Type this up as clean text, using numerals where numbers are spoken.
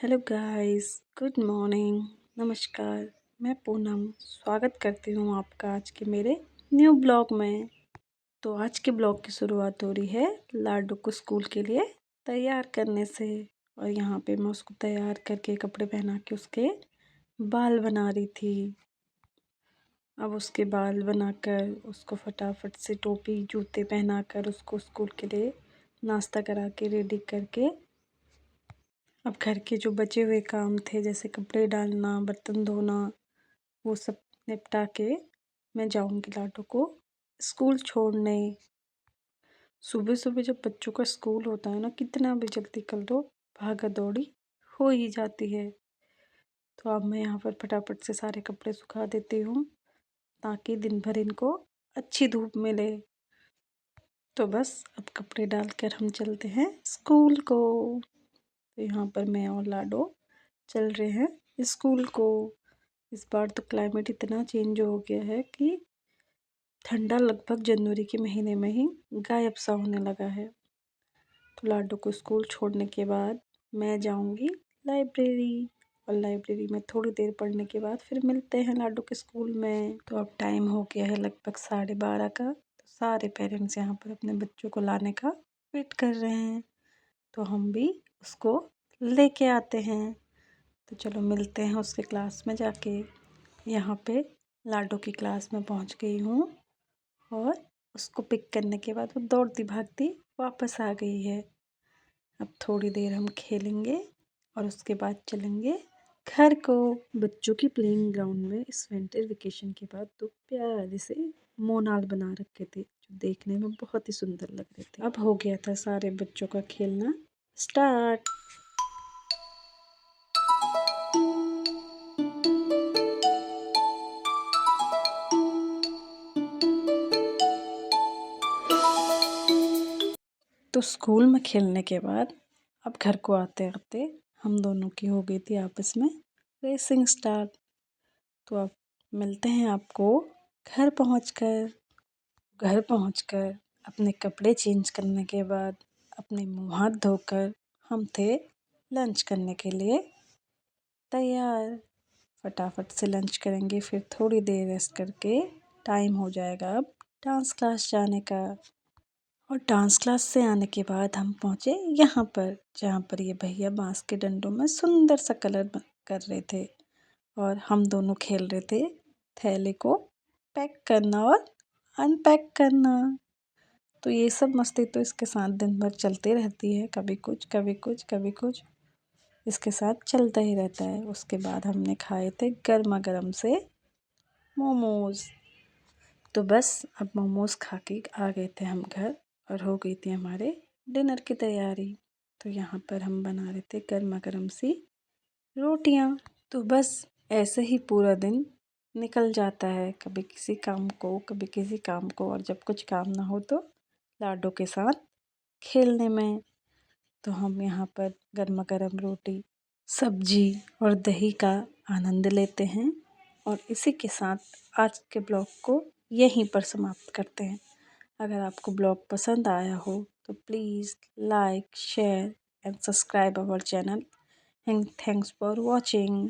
Hello guys, good morning, नमस्कार। मैं पूनम स्वागत करती हूँ आपका आज के मेरे न्यू ब्लॉग में। तो आज के ब्लॉग की शुरुआत हो रही है लाडू को स्कूल के लिए तैयार करने से। और यहाँ पे मैं उसको तैयार करके कपड़े पहना के उसके बाल बना रही थी। अब उसके बाल बनाकर उसको फटाफट से टोपी जूते पहनाकर उसको स्कूल के लिए नाश्ता करा के रेडी करके अब घर के जो बचे हुए काम थे जैसे कपड़े डालना, बर्तन धोना, वो सब निपटा के मैं जाऊंगी लाडू को स्कूल छोड़ने। सुबह सुबह जब बच्चों का स्कूल होता है ना, कितना भी जल्दी कर लो भागा दौड़ी हो ही जाती है। तो अब मैं यहाँ पर फटाफट से सारे कपड़े सुखा देती हूँ ताकि दिन भर इनको अच्छी धूप मिले। तो बस अब कपड़े डालकर हम चलते हैं स्कूल को। तो यहाँ पर मैं और लाडो चल रहे हैं स्कूल को। इस बार तो क्लाइमेट इतना चेंज हो गया है कि ठंडा लगभग जनवरी के महीने में ही गायब सा होने लगा है। तो लाडो को स्कूल छोड़ने के बाद मैं जाऊंगी लाइब्रेरी, और लाइब्रेरी में थोड़ी देर पढ़ने के बाद फिर मिलते हैं लाडो के स्कूल में। तो अब टाइम हो गया है लगभग 12:30 का। तो सारे पेरेंट्स यहाँ पर अपने बच्चों को लाने का वेट कर रहे हैं, तो हम भी उसको लेके आते हैं। तो चलो मिलते हैं उसके क्लास में जाके। यहाँ पे लाडो की क्लास में पहुँच गई हूँ और उसको पिक करने के बाद वो दौड़ती भागती वापस आ गई है। अब थोड़ी देर हम खेलेंगे और उसके बाद चलेंगे घर को। बच्चों की प्लेइंग ग्राउंड में इस विंटर वेकेशन के बाद तो प्यारे से मोनाल बना रखे थे जो देखने में बहुत ही सुंदर लग रहे थे। अब हो गया था सारे बच्चों का खेलना स्टार्ट। तो स्कूल में खेलने के बाद अब घर को आते आते हम दोनों की हो गई थी आपस में रेसिंग स्टार्ट। तो अब मिलते हैं आपको घर पहुंचकर। घर पहुंचकर अपने कपड़े चेंज करने के बाद अपने मुंह हाथ धोकर हम थे लंच करने के लिए तैयार। फटाफट से लंच करेंगे, फिर थोड़ी देर रेस्ट करके टाइम हो जाएगा अब डांस क्लास जाने का। और डांस क्लास से आने के बाद हम पहुँचे यहाँ पर, जहाँ पर ये भैया बांस के डंडों में सुंदर सा कलर कर रहे थे और हम दोनों खेल रहे थे थैले को पैक करना और अनपैक करना। तो ये सब मस्ती तो इसके साथ दिन भर चलते रहती है, कभी कुछ कभी कुछ कभी कुछ इसके साथ चलता ही रहता है। उसके बाद हमने खाए थे गर्मा गर्म से मोमोज़। तो बस अब मोमोज़ खा के आ गए थे हम घर और हो गई थी हमारे डिनर की तैयारी। तो यहाँ पर हम बना रहे थे गर्मा गर्म सी रोटियाँ। तो बस ऐसे ही पूरा दिन निकल जाता है, कभी किसी काम को कभी किसी काम को, और जब कुछ काम ना हो तो लाडो के साथ खेलने में। तो हम यहाँ पर गर्मा गर्म रोटी, सब्जी और दही का आनंद लेते हैं। और इसी के साथ आज के ब्लॉग को यहीं पर समाप्त करते हैं। अगर आपको ब्लॉग पसंद आया हो तो please like, share and subscribe our channel, and thanks for watching.